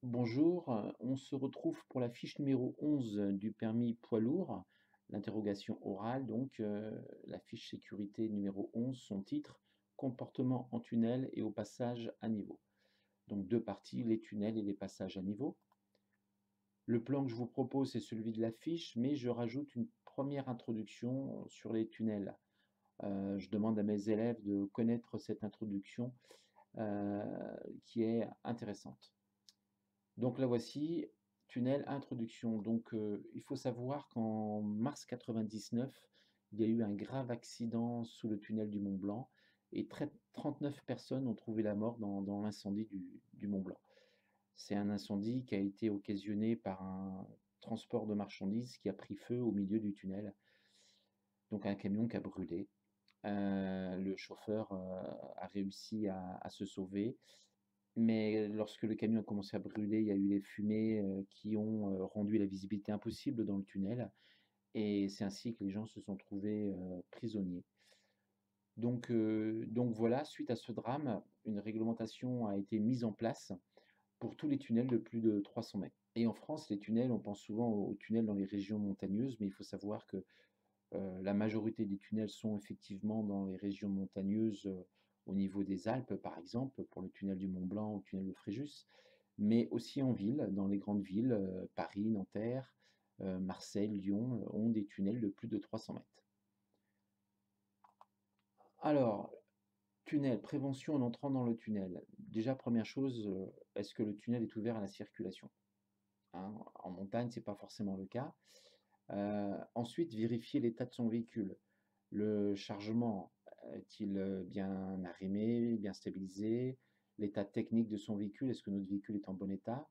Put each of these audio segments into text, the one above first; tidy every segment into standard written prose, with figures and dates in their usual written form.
Bonjour, on se retrouve pour la fiche numéro 11 du permis poids lourd, l'interrogation orale donc, la fiche sécurité numéro 11, son titre: «Comportement en tunnel et au passage à niveau». Donc 2 parties, les tunnels et les passages à niveau. Le plan que je vous propose, c'est celui de la fiche, mais je rajoute une première introduction sur les tunnels. Je demande à mes élèves de connaître cette introduction, qui est intéressante. Donc la voici, tunnel introduction. Donc, il faut savoir qu'en mars 99, il y a eu un grave accident sous le tunnel du Mont Blanc et trait 39 personnes ont trouvé la mort dans l'incendie du Mont Blanc. C'est un incendie qui a été occasionné par un transport de marchandises qui a pris feu au milieu du tunnel, donc un camion qui a brûlé. Le chauffeur, a réussi à se sauver, mais lorsque le camion a commencé à brûler, il y a eu les fumées, qui ont, rendu la visibilité impossible dans le tunnel et c'est ainsi que les gens se sont trouvés, prisonniers. Donc voilà, suite à ce drame, une réglementation a été mise en place pour tous les tunnels de plus de 300 mètres. Et en France, les tunnels, on pense souvent aux tunnels dans les régions montagneuses, mais il faut savoir que la majorité des tunnels sont effectivement dans les régions montagneuses, au niveau des Alpes, par exemple, pour le tunnel du Mont Blanc ou le tunnel de Fréjus, mais aussi en ville, dans les grandes villes, Paris, Nanterre, Marseille, Lyon, ont des tunnels de plus de 300 mètres. Alors, tunnel, prévention en entrant dans le tunnel. Déjà, première chose, est-ce que le tunnel est ouvert à la circulation? Hein, en montagne, c'est pas forcément le cas. Ensuite, vérifier l'état de son véhicule. Le chargement est-il, bien arrimé, bien stabilisé? L'état technique de son véhicule, est-ce que notre véhicule est en bon état?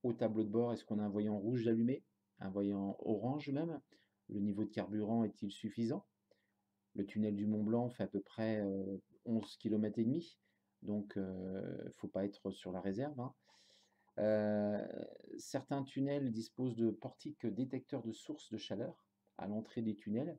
Au tableau de bord, est-ce qu'on a un voyant rouge allumé? Un voyant orange même? Le niveau de carburant est-il suffisant? Le tunnel du Mont Blanc fait à peu près, 11 kilomètres et demi, donc faut pas être sur la réserve, hein. Certains tunnels disposent de portiques détecteurs de sources de chaleur à l'entrée des tunnels.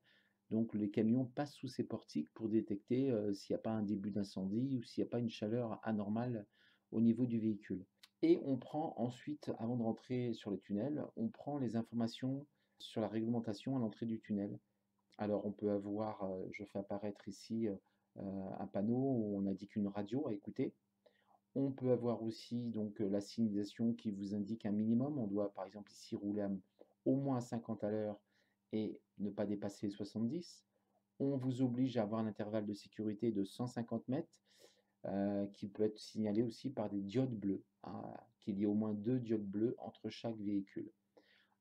Donc les camions passent sous ces portiques pour détecter, s'il n'y a pas un début d'incendie ou s'il n'y a pas une chaleur anormale au niveau du véhicule. Et on prend ensuite, avant de rentrer sur les tunnels, on prend les informations sur la réglementation à l'entrée du tunnel. Alors on peut avoir, je fais apparaître ici, un panneau où on indique une radio à écouter. On peut avoir aussi donc, la signalisation qui vous indique un minimum. On doit par exemple ici rouler au moins à 50 à l'heure et ne pas dépasser les 70. On vous oblige à avoir un intervalle de sécurité de 150 mètres, qui peut être signalé aussi par des diodes bleues, hein, qu'il y ait au moins 2 diodes bleues entre chaque véhicule.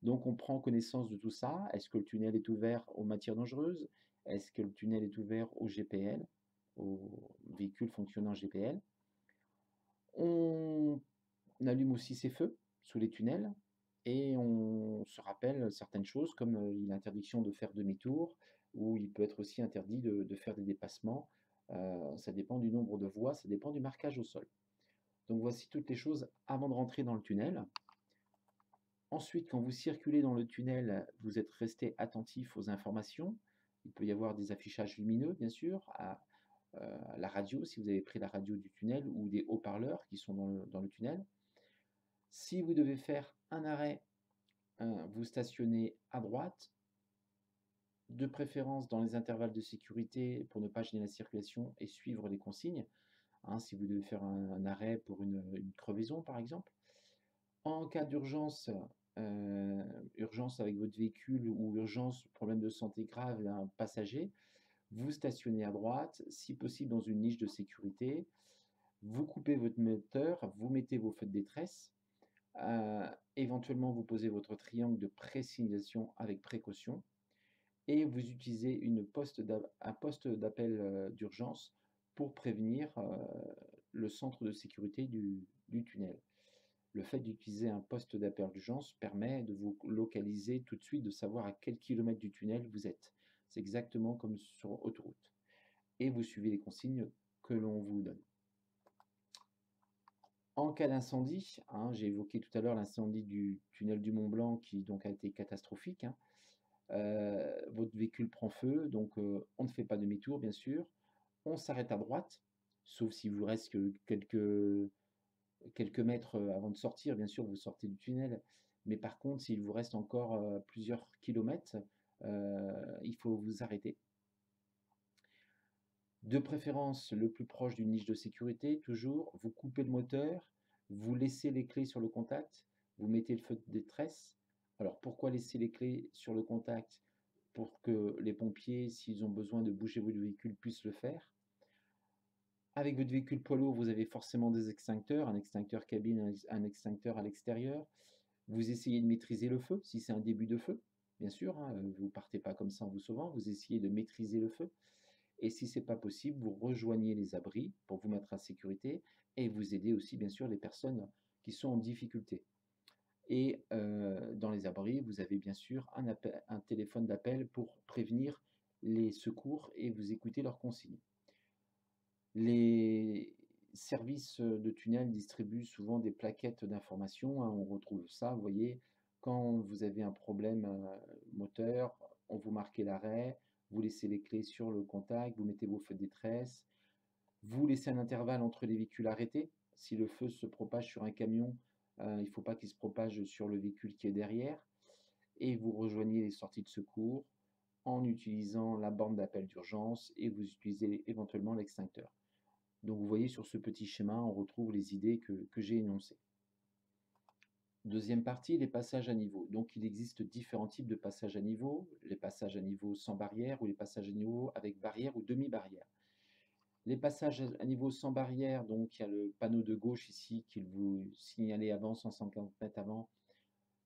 Donc on prend connaissance de tout ça. Est-ce que le tunnel est ouvert aux matières dangereuses? Est-ce que le tunnel est ouvert au GPL, aux véhicules fonctionnant GPL? On allume aussi ses feux sous les tunnels et on se rappelle certaines choses comme, il est interdiction de faire demi-tour ou il peut être aussi interdit de faire des dépassements. Ça dépend du nombre de voies, ça dépend du marquage au sol. Donc voici toutes les choses avant de rentrer dans le tunnel. Ensuite, quand vous circulez dans le tunnel, vous êtes resté attentif aux informations. Il peut y avoir des affichages lumineux, bien sûr, à la radio, si vous avez pris la radio du tunnel ou des haut-parleurs qui sont dans le tunnel. Si vous devez faire un arrêt, vous stationnez à droite, de préférence dans les intervalles de sécurité pour ne pas gêner la circulation et suivre les consignes, hein, si vous devez faire un arrêt pour une crevaison, par exemple. En cas d'urgence, urgence avec votre véhicule ou urgence, problème de santé grave et un passager, vous stationnez à droite, si possible dans une niche de sécurité. Vous coupez votre moteur, vous mettez vos feux de détresse, éventuellement vous posez votre triangle de présignalisation avec précaution et vous utilisez un poste d'appel, d'urgence pour prévenir, le centre de sécurité du tunnel. Le fait d'utiliser un poste d'appel d'urgence permet de vous localiser tout de suite, de savoir à quel kilomètre du tunnel vous êtes. C'est exactement comme sur autoroute et vous suivez les consignes que l'on vous donne. En cas d'incendie, hein, j'ai évoqué tout à l'heure l'incendie du tunnel du Mont Blanc qui donc a été catastrophique, hein. Votre véhicule prend feu, donc on ne fait pas demi-tour bien sûr. On s'arrête à droite, sauf s'il vous reste que quelques quelques mètres avant de sortir, bien sûr, vous sortez du tunnel, mais par contre, s'il vous reste encore plusieurs kilomètres, il faut vous arrêter. De préférence, le plus proche d'une niche de sécurité, toujours, vous coupez le moteur, vous laissez les clés sur le contact, vous mettez le feu de détresse. Alors pourquoi laisser les clés sur le contact? Pour que les pompiers, s'ils ont besoin de bouger votre véhicule, puissent le faire. Avec votre véhicule poids lourd, vous avez forcément des extincteurs, un extincteur cabine, un extincteur à l'extérieur. Vous essayez de maîtriser le feu, si c'est un début de feu, bien sûr, hein, vous ne partez pas comme ça en vous sauvant, vous essayez de maîtriser le feu. Et si ce n'est pas possible, vous rejoignez les abris pour vous mettre en sécurité et vous aidez aussi, bien sûr, les personnes qui sont en difficulté. Et dans les abris, vous avez bien sûr un téléphone d'appel pour prévenir les secours et vous écoutez leurs consignes. Les services de tunnel distribuent souvent des plaquettes d'information, hein, on retrouve ça, vous voyez, quand vous avez un problème moteur, on vous marque l'arrêt, vous laissez les clés sur le contact, vous mettez vos feux de détresse, vous laissez un intervalle entre les véhicules arrêtés. Si le feu se propage sur un camion, il ne faut pas qu'il se propage sur le véhicule qui est derrière. Et vous rejoignez les sorties de secours en utilisant la borne d'appel d'urgence et vous utilisez éventuellement l'extincteur. Donc vous voyez sur ce petit schéma, on retrouve les idées que j'ai énoncées. Deuxième partie, les passages à niveau. Donc il existe différents types de passages à niveau, les passages à niveau sans barrière ou les passages à niveau avec barrière ou demi-barrière. Les passages à niveau sans barrière, donc il y a le panneau de gauche ici qui vous signalait avant, 150 mètres avant,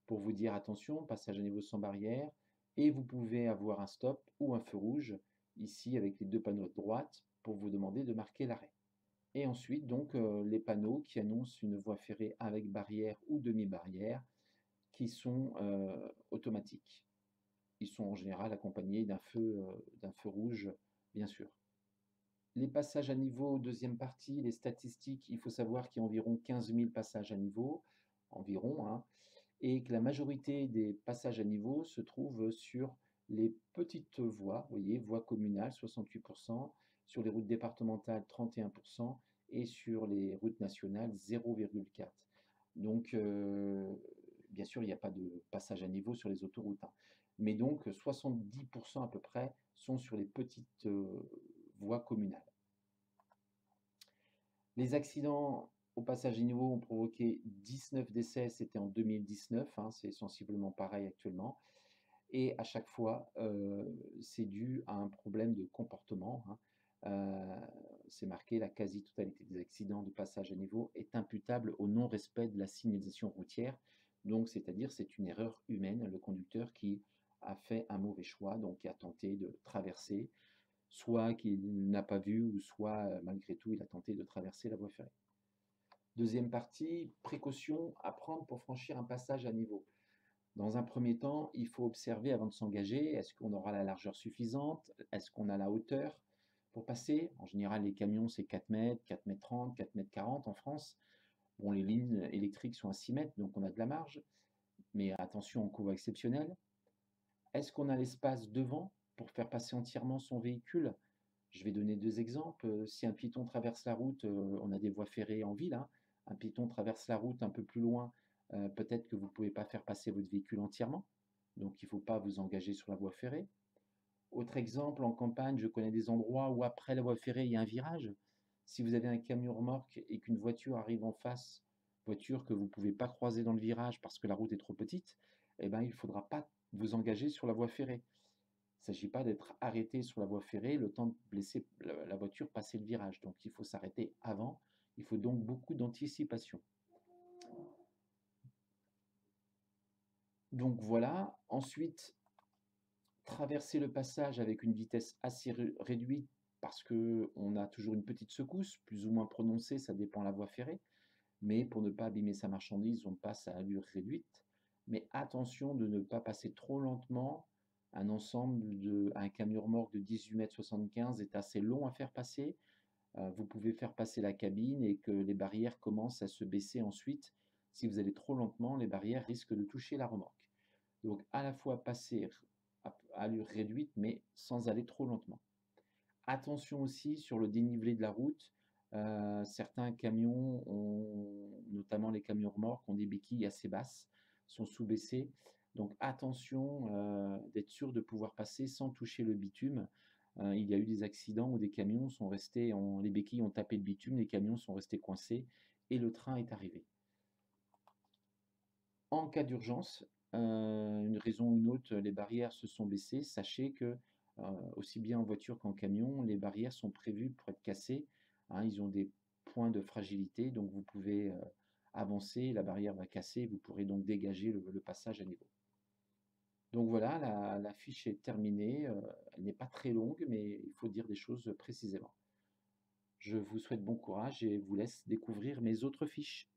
pour vous dire attention, passage à niveau sans barrière. Et vous pouvez avoir un stop ou un feu rouge, ici avec les deux panneaux de droite, pour vous demander de marquer l'arrêt. Et ensuite, donc, les panneaux qui annoncent une voie ferrée avec barrière ou demi-barrière, qui sont automatiques. Ils sont en général accompagnés d'un feu rouge, bien sûr. Les passages à niveau, deuxième partie, les statistiques, il faut savoir qu'il y a environ 15 000 passages à niveau, environ, hein, et que la majorité des passages à niveau se trouvent sur les petites voies, vous voyez, voies communales, 68%, sur les routes départementales, 31%, et sur les routes nationales, 0,4%. Donc, bien sûr, il n'y a pas de passage à niveau sur les autoroutes, hein. Mais donc, 70% à peu près sont sur les petites voies communales. Les accidents au passage à niveau ont provoqué 19 décès, c'était en 2019, hein, c'est sensiblement pareil actuellement. Et à chaque fois, c'est dû à un problème de comportement, hein. C'est marqué, la quasi-totalité des accidents de passage à niveau est imputable au non-respect de la signalisation routière. Donc, c'est-à-dire, c'est une erreur humaine, le conducteur qui a fait un mauvais choix, donc qui a tenté de traverser, soit qu'il n'a pas vu, ou soit, malgré tout, il a tenté de traverser la voie ferrée. Deuxième partie, précautions à prendre pour franchir un passage à niveau. Dans un premier temps, il faut observer avant de s'engager, est-ce qu'on aura la largeur suffisante? Est-ce qu'on a la hauteur pour passer? En général, les camions, c'est 4 mètres, 4 mètres 30, 4 mètres 40 en France. Bon, les lignes électriques sont à 6 mètres, donc on a de la marge. Mais attention en courbe exceptionnelle. Est-ce qu'on a l'espace devant pour faire passer entièrement son véhicule? Je vais donner deux exemples. Si un piéton traverse la route, on a des voies ferrées en ville, hein. Un piéton traverse la route un peu plus loin, peut-être que vous ne pouvez pas faire passer votre véhicule entièrement. Donc il ne faut pas vous engager sur la voie ferrée. Autre exemple, en campagne, je connais des endroits où après la voie ferrée, il y a un virage. Si vous avez un camion remorque et qu'une voiture arrive en face, voiture que vous ne pouvez pas croiser dans le virage parce que la route est trop petite, eh ben, il ne faudra pas vous engager sur la voie ferrée. Il ne s'agit pas d'être arrêté sur la voie ferrée le temps de laisser la voiture passer le virage. Donc il faut s'arrêter avant. Il faut donc beaucoup d'anticipation. Donc voilà. Ensuite, traverser le passage avec une vitesse assez réduite parce qu'on a toujours une petite secousse, plus ou moins prononcée, ça dépend de la voie ferrée. Mais pour ne pas abîmer sa marchandise, on passe à allure réduite. Mais attention de ne pas passer trop lentement. Un camion remorque de 18,75 m est assez long à faire passer. Vous pouvez faire passer la cabine et que les barrières commencent à se baisser ensuite. Si vous allez trop lentement, les barrières risquent de toucher la remorque. Donc à la fois passer à allure réduite, mais sans aller trop lentement. Attention aussi sur le dénivelé de la route. Certains camions notamment les camions remorques, ont des béquilles assez basses, sont sous-baissées. Donc attention, d'être sûr de pouvoir passer sans toucher le bitume. Il y a eu des accidents où des camions sont restés les béquilles ont tapé le bitume, les camions sont restés coincés et le train est arrivé. En cas d'urgence, une raison ou une autre, les barrières se sont baissées, sachez que, aussi bien en voiture qu'en camion, les barrières sont prévues pour être cassées, hein. Ils ont des points de fragilité, donc vous pouvez, avancer, la barrière va casser, vous pourrez donc dégager le passage à niveau. Donc voilà, la fiche est terminée, elle n'est pas très longue, mais il faut dire des choses précisément. Je vous souhaite bon courage et vous laisse découvrir mes autres fiches.